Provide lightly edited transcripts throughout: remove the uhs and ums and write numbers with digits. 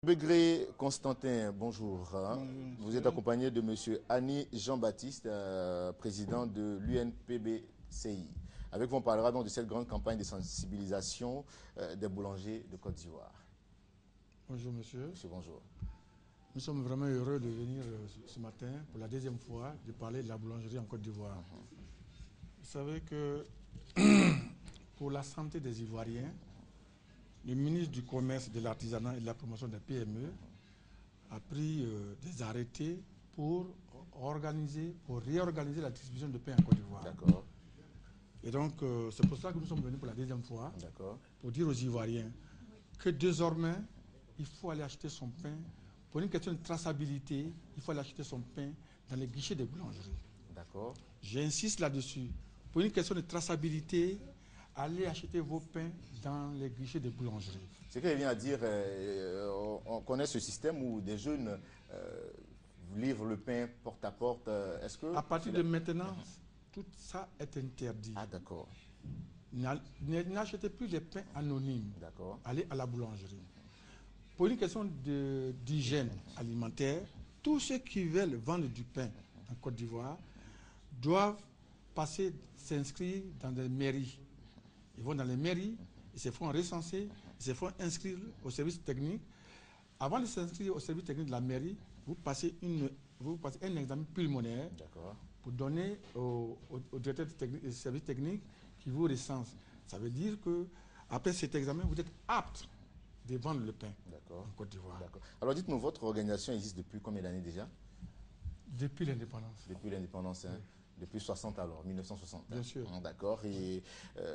Begré Constantin, bonjour. Vous êtes accompagné de M. Annie Jean-Baptiste, président de l'UNPBCI. Avec vous, on parlera donc de cette grande campagne de sensibilisation des boulangers de Côte d'Ivoire. Bonjour monsieur. Monsieur, bonjour. Nous sommes vraiment heureux de venir ce matin pour la deuxième fois de parler de la boulangerie en Côte d'Ivoire. Vous savez que pour la santé des Ivoiriens, le ministre du Commerce, de l'Artisanat et de la Promotion des PME a pris des arrêtés pour réorganiser la distribution de pain en Côte d'Ivoire. D'accord. Et donc, c'est pour ça que nous sommes venus pour la deuxième fois, pour dire aux Ivoiriens que désormais, il faut aller acheter son pain. Pour une question de traçabilité, il faut aller acheter son pain dans les guichets des boulangeries. D'accord. J'insiste là-dessus. Pour une question de traçabilité, allez acheter vos pains dans les guichets des boulangeries. Ce qu'il vient à dire, on connaît ce système où des jeunes livrent le pain porte à porte. Est-ce que... À partir de maintenant, tout ça est interdit. Ah, d'accord. N'achetez plus les pains anonymes. D'accord. Allez à la boulangerie. Pour une question d'hygiène alimentaire, tous ceux qui veulent vendre du pain en Côte d'Ivoire doivent s'inscrire dans des mairies. Ils vont dans les mairies, ils se font recenser, ils se font inscrire au service technique. Avant de s'inscrire au service technique de la mairie, vous passez un examen pulmonaire pour donner au directeur du service technique qui vous recense. Ça veut dire qu'après cet examen, vous êtes apte de vendre le pain en Côte d'Ivoire. Alors dites-nous, votre organisation existe depuis combien d'années déjà? Depuis l'indépendance. Depuis l'indépendance, hein. Depuis 60 alors, 1960. Bien sûr. D'accord. Et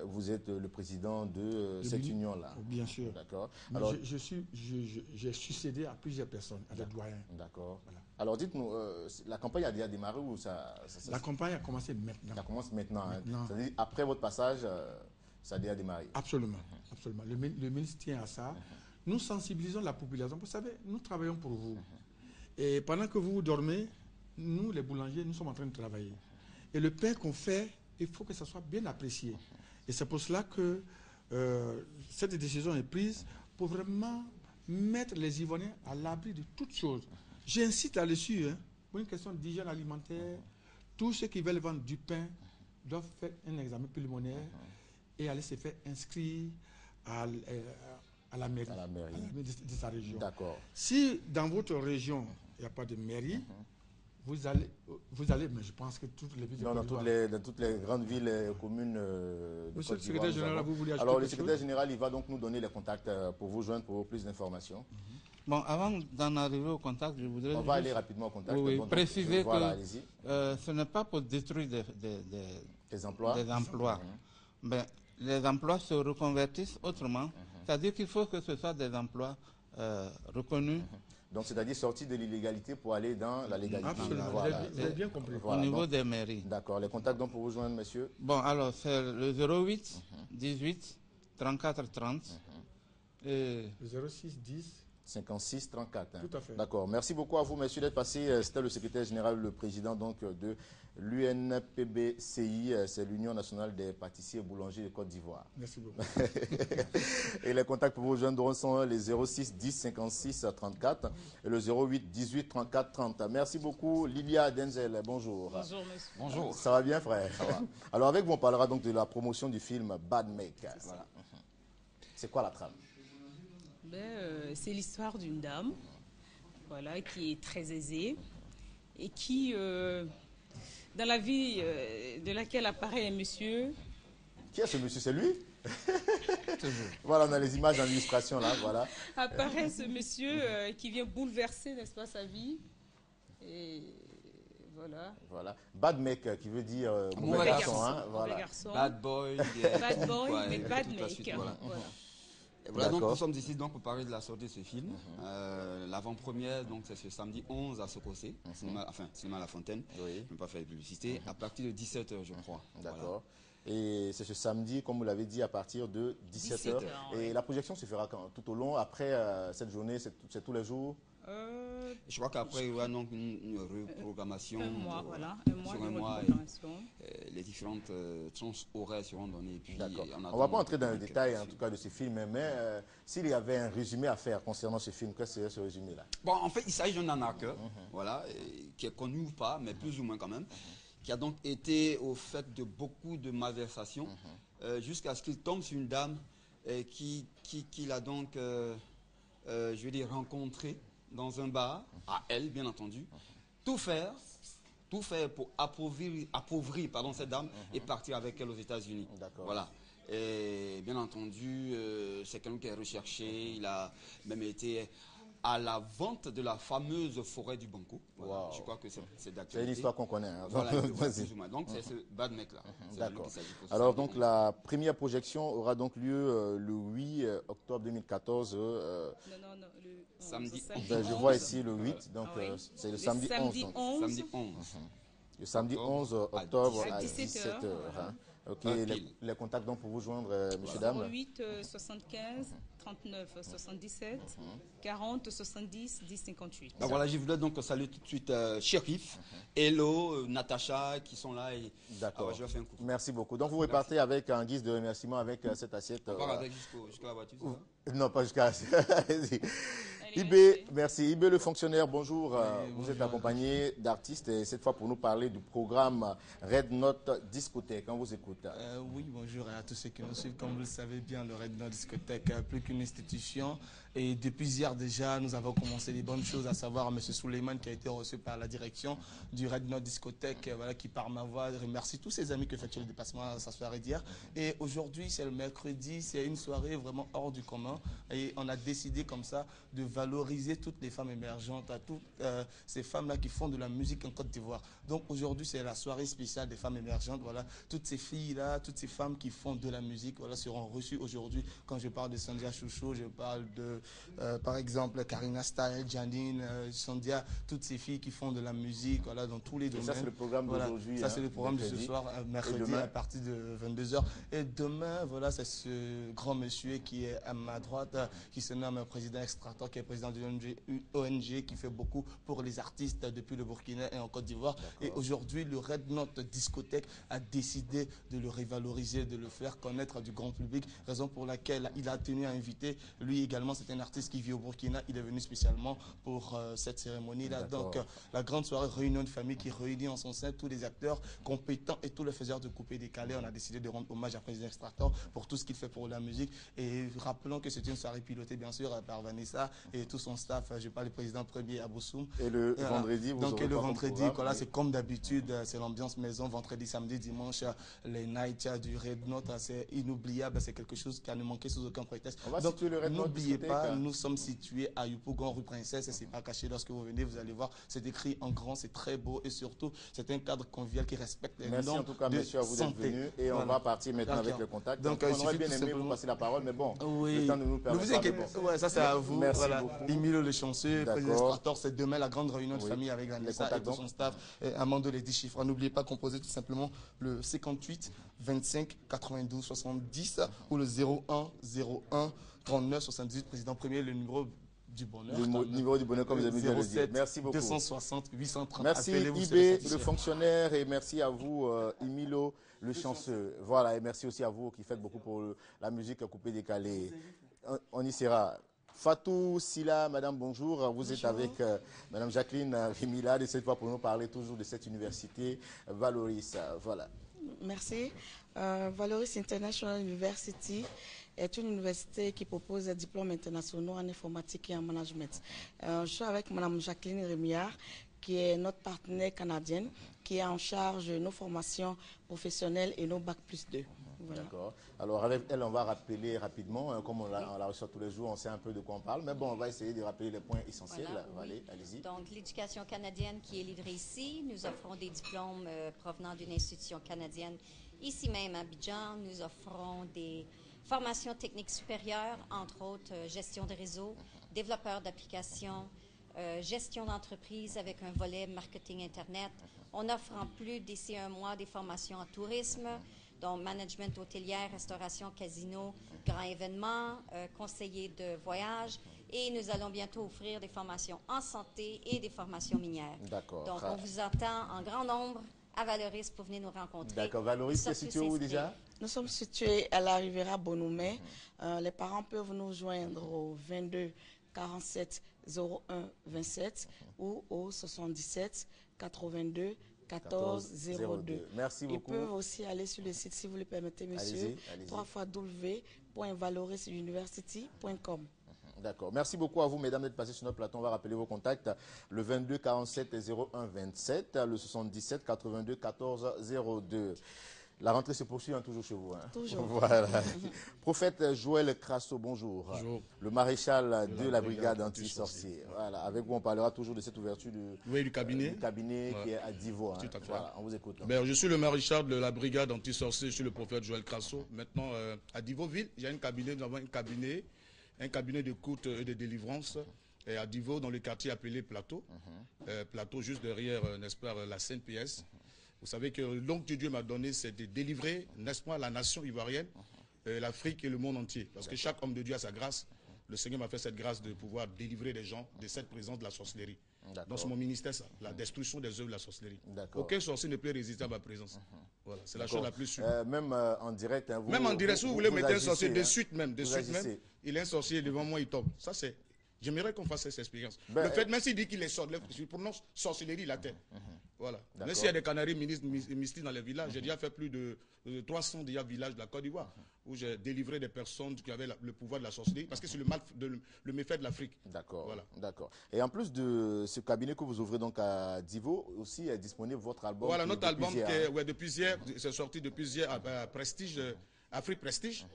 vous êtes le président de cette union-là. Bien sûr. D'accord. Alors, j'ai succédé à plusieurs personnes, à des doyens. D'accord. Voilà. Alors dites-nous, la campagne a déjà démarré ou ça La campagne a commencé maintenant. Ça commence maintenant. C'est-à-dire après votre passage, ça a déjà démarré. Absolument. Absolument. Le ministre tient à ça. Nous sensibilisons la population. Vous savez, nous travaillons pour vous. Et pendant que vous dormez, nous, les boulangers, nous sommes en train de travailler. Et le pain qu'on fait, il faut que ça soit bien apprécié. Et c'est pour cela que cette décision est prise pour vraiment mettre les Ivoiriens à l'abri de toutes choses. J'incite là-dessus, pour une question d'hygiène alimentaire, tous ceux qui veulent vendre du pain doivent faire un examen pulmonaire et aller se faire inscrire à la mairie, de sa région. D'accord. Si dans votre région, il n'y a pas de mairie, vous allez, mais je pense que toutes les villes... Non, dans toutes les grandes villes et communes de Monsieur Côte le secrétaire général, vous voulez ajouter Alors, le secrétaire général, il va donc nous donner les contacts pour vous joindre pour plus d'informations. Bon, avant d'en arriver au contact, je voudrais... On va aller rapidement au contact. Oui, préciser voilà, que ce n'est pas pour détruire des emplois. Mais les emplois se reconvertissent autrement. C'est-à-dire qu'il faut que ce soit des emplois reconnus. Donc, c'est-à-dire sortir de l'illégalité pour aller dans la légalité. Absolument, voilà. vous avez bien compris. Au niveau des mairies. D'accord. Les contacts donc pour vous joindre, monsieur? Bon, alors, c'est le 08 18 34 30. Et 06 10 56 34. Tout à fait. D'accord. Merci beaucoup à vous, messieurs, d'être passés. C'était le secrétaire général, le président donc de l'UNPBCI, c'est l'Union nationale des pâtissiers et boulangers de Côte d'Ivoire. Merci beaucoup. Et les contacts pour vous joindre sont les 06 10 56 34 et le 08 18 34 30. Merci beaucoup, Lilia Denzel. Bonjour. Bonjour, monsieur. Bonjour. Ça va bien, frère? Ça va. Alors, avec vous, on parlera donc de la promotion du film Bad Make. Voilà. C'est quoi la trame? C'est l'histoire d'une dame, voilà, qui est très aisée et qui, dans la vie de laquelle apparaît un monsieur. Qui est ce monsieur? C'est lui? Voilà, on a les images en illustration là, voilà. Apparaît ce monsieur qui vient bouleverser, n'est-ce pas, sa vie. Et voilà. Voilà. Bad make qui veut dire mauvais garçon. Hein, voilà. Garçon. Bad boy. Bad boy, mais bad make. Voilà. Voilà, donc nous sommes ici donc pour parler de la sortie de ce film. L'avant-première, donc c'est ce samedi 11 à Sokosé, cinéma La Fontaine. Oui. Je ne vais pas faire de publicité. À partir de 17 h, je crois. D'accord. Voilà. Et c'est ce samedi, comme vous l'avez dit, à partir de 17h. Et la projection se fera quand? Tout au long, après cette journée, c'est tous les jours? Je crois qu'après, il y aura donc une reprogrammation. Un mois, voilà. Sur un mois. Les différentes tranches horaires seront données. D'accord. On ne va pas entrer dans le détail, en tout cas, de ce film, mais s'il y avait un résumé à faire concernant ce film, quel serait ce résumé-là? Bon, en fait, il s'agit d'un arnaqueur, voilà, qui est connu ou pas, mais plus ou moins quand même, qui a donc été au fait de beaucoup de malversations, jusqu'à ce qu'il tombe sur une dame qu'il a donc, je veux dire, rencontrée dans un bar, à elle, bien entendu, tout faire pour appauvrir cette dame et partir avec elle aux États-Unis. Voilà. Et bien entendu, c'est quelqu'un qui est recherché. Il a même été à la vente de la fameuse forêt du Banco. Voilà. Wow. Je crois que c'est d'actualité. C'est une histoire qu'on connaît. Hein. Voilà, donc c'est ce bad mec-là. D'accord. Alors donc la première projection aura donc lieu le 8 octobre 2014. Non, samedi 11. Je vois ici le 8, donc c'est le samedi 11. Samedi 11. Le samedi 11 octobre à 17h. Voilà. Ok, les contacts donc pour vous joindre, messieurs, dames. 08 75 39 77 40 70 10 58. Ben voilà, je voulais donc saluer tout de suite Shérif, Hello, Natacha qui sont là. D'accord. Je leur fais un coucou. Merci beaucoup. Donc vous repartez avec un guise de remerciement avec cette assiette. On part avec jusqu'à la voiture, c'est ça? Non, pas jusqu'à... IB, merci. IB le fonctionnaire, bonjour. Vous êtes accompagné d'artistes et cette fois pour nous parler du programme Red Note Discothèque. On vous écoute. Oui, bonjour à tous ceux qui nous suivent. Comme vous le savez bien, le Red Note Discothèque, plus qu'une institution. Et depuis hier déjà, nous avons commencé les bonnes choses, à savoir M. Souleymane qui a été reçu par la direction du Red Note Discothèque, voilà, qui par ma voix remercie tous ses amis qui ont fait le déplacement à sa soirée d'hier. Et aujourd'hui, c'est le mercredi, c'est une soirée vraiment hors du commun. Et on a décidé comme ça de valoriser toutes les femmes émergentes, à toutes ces femmes-là qui font de la musique en Côte d'Ivoire. Donc aujourd'hui, c'est la soirée spéciale des femmes émergentes. Voilà, toutes ces filles-là, toutes ces femmes qui font de la musique, voilà, seront reçues aujourd'hui. Quand je parle de Sandia Chouchou, je parle de par exemple Karina Style, Janine, Sandia, toutes ces filles qui font de la musique, voilà, dans tous les domaines. Ça c'est le programme d'aujourd'hui. Ça c'est le programme de ce soir, mercredi à partir de 22h. Et demain, voilà, c'est ce grand monsieur qui est à ma droite, qui se nomme président Extractor, qui est président de l'ONG, qui fait beaucoup pour les artistes depuis le Burkina et en Côte d'Ivoire. Et aujourd'hui, le Red Note Discothèque a décidé de le revaloriser, de le faire connaître du grand public, raison pour laquelle il a tenu à inviter, lui également, c'est un artiste qui vit au Burkina, il est venu spécialement pour cette cérémonie-là. Donc la grande soirée réunion de famille qui réunit en son sein tous les acteurs compétents et tous les faiseurs de coupé décalé. On a décidé de rendre hommage à Président Extractor pour tout ce qu'il fait pour la musique. Et rappelons que c'est une soirée pilotée bien sûr par Vanessa et tout son staff. Je parle du président premier Aboussoum. Et le vendredi, vous donc le vendredi, voilà, oui. c'est comme d'habitude, c'est l'ambiance maison, vendredi, samedi, dimanche, les nights du Red Note, c'est inoubliable, c'est quelque chose qui a ne manqué sous aucun prétexte. Donc n'oubliez pas, nous sommes situés à Yopougon, rue Princesse, et c'est pas caché. Lorsque vous venez, vous allez voir, c'est écrit en grand, c'est très beau et surtout, c'est un cadre convivial qui respecte les normes de santé. Merci en tout cas, messieurs, à vous d'être venus et on va partir maintenant avec le contact. Donc on aurait bien aimé vous passer la parole, mais bon, le temps de nous permettre. Ne vous inquiétez pas, ouais, ça c'est à vous. Merci beaucoup. Emilio le chanceux, président Extractor, c'est demain la grande réunion de famille avec Vanessa et tout son staff, et Amando les 10 chiffres. N'oubliez pas de composer tout simplement le 58 25 92 70 ou le 01 01 39 78, président premier, le numéro du bonheur. Le numéro du bonheur, comme vous avez bien le dit. Merci beaucoup. 260 830. Merci IB, le fonctionnaire, et merci à vous, Emilio, le chanceux. Voilà, et merci aussi à vous qui faites beaucoup pour la musique coupée décalée. On y sera. Fatou Silla, madame, bonjour. Vous êtes avec madame Jacqueline Rimilade, et cette fois pour nous parler toujours de cette université Valoris. Voilà. Merci. Valoris International University est une université qui propose des diplômes internationaux en informatique et en management. Je suis avec madame Jacqueline Rémillard, qui est notre partenaire canadienne, qui est en charge de nos formations professionnelles et nos Bac plus 2. Voilà. D'accord. Alors avec elle, on va rappeler rapidement, comme on la reçoit tous les jours, on sait un peu de quoi on parle, mais bon, on va essayer de rappeler les points essentiels. Voilà, oui. Allez-y. Donc, l'éducation canadienne qui est livrée ici, nous offrons des diplômes provenant d'une institution canadienne ici même à Abidjan. Nous offrons des formations techniques supérieures, entre autres gestion de réseau, développeur d'applications, gestion d'entreprise avec un volet marketing Internet. On offre en plus d'ici un mois des formations en tourisme. donc management hôtelière, restauration, casino, grands événements, conseiller de voyage. Et nous allons bientôt offrir des formations en santé et des formations minières. D'accord. Donc, on vous attend en grand nombre à Valoris pour venir nous rencontrer. D'accord. Valoris, c'est situé où déjà? Nous sommes situés à la Riviera Bonhomet. Les parents peuvent nous joindre au 22 47 01 27 ou au 77 82 14 02. Merci beaucoup. Ils peuvent aussi aller sur le site, si vous le permettez, monsieur, www.valorisuniversity.com. D'accord. Merci beaucoup à vous, mesdames, d'être passées sur notre plateau. On va rappeler vos contacts. Le 22 47 01 27, le 77 82 14 02. La rentrée se poursuit toujours chez vous. Toujours. Voilà. Prophète Joël Crasso, bonjour. Bonjour. Le maréchal de la brigade anti-sorcier. Voilà. Avec vous, on parlera toujours de cette ouverture du cabinet. Qui est à Divo. Tout à fait. Voilà, on vous écoute. Je suis le maréchal de la brigade anti-sorcier. Je suis le prophète Joël Crasso. Maintenant, à Divoville, il y a nous avons un cabinet d'écoute et de délivrance. Et à Divo, dans le quartier appelé Plateau. Plateau, juste derrière, n'est-ce pas, la Sainte-PS. Vous savez que le don que Dieu m'a donné, c'est de délivrer, n'est-ce pas, la nation ivoirienne, l'Afrique et le monde entier. Parce que chaque homme de Dieu a sa grâce. Le Seigneur m'a fait cette grâce de pouvoir délivrer les gens de cette présence de la sorcellerie. Donc c'est mon ministère, ça, la destruction des œuvres de la sorcellerie. Aucun sorcier ne peut résister à ma présence. Voilà, c'est la chose la plus sûre. Même en direct, même en direct, si vous voulez mettre un sorcier de suite même, il est un sorcier devant moi, il tombe. Ça c'est. J'aimerais qu'on fasse cette expérience. Le fait, même s'il dit qu'il est sorcier, je prononce sorcellerie la tête. Voilà. Même s'il y a des canaries mystiques dans les villages, j'ai déjà fait plus de 300 villages de la Côte d'Ivoire où j'ai délivré des personnes qui avaient le pouvoir de la sorcellerie parce que c'est le méfait de l'Afrique. D'accord. Voilà. D'accord. Et en plus de ce cabinet que vous ouvrez donc à Divo, aussi est disponible votre album. Voilà, notre album qui est depuis hier, c'est sorti depuis hier à Prestige, Afrique Prestige.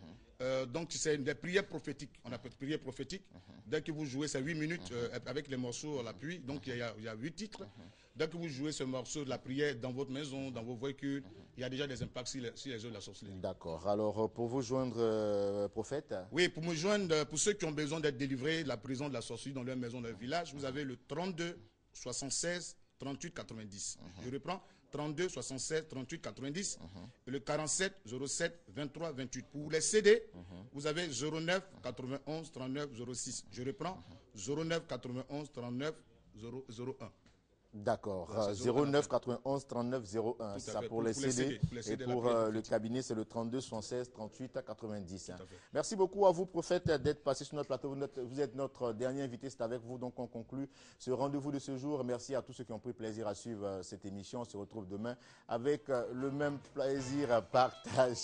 Donc c'est des prières prophétiques. On appelle prières prophétiques. Dès que vous jouez, c'est 8 minutes avec les morceaux à l'appui. Donc il y a 8 titres. Dès que vous jouez ce morceau de la prière dans votre maison, dans vos véhicules, il y a déjà des impacts sur les œuvres de la sorcellerie. D'accord. Alors pour vous joindre, prophète? Oui, pour me joindre, pour ceux qui ont besoin d'être délivrés de la prison de la sorcellerie dans leur maison, dans leur village, vous avez le 32 76 38 90. Je reprends. 32 76 38 90 et le 47 07 23 28. Pour les CD, vous avez 09 91 39 06. Je reprends 09 91 39 01. D'accord. 09 91 39 01. Ça pour les CD. Et pour le cabinet, c'est le 32 76 38 90. Merci beaucoup à vous, prophète, d'être passé sur notre plateau. Vous êtes notre dernier invité. C'est avec vous donc on conclut ce rendez-vous de ce jour. Merci à tous ceux qui ont pris plaisir à suivre cette émission. On se retrouve demain avec le même plaisir partagé.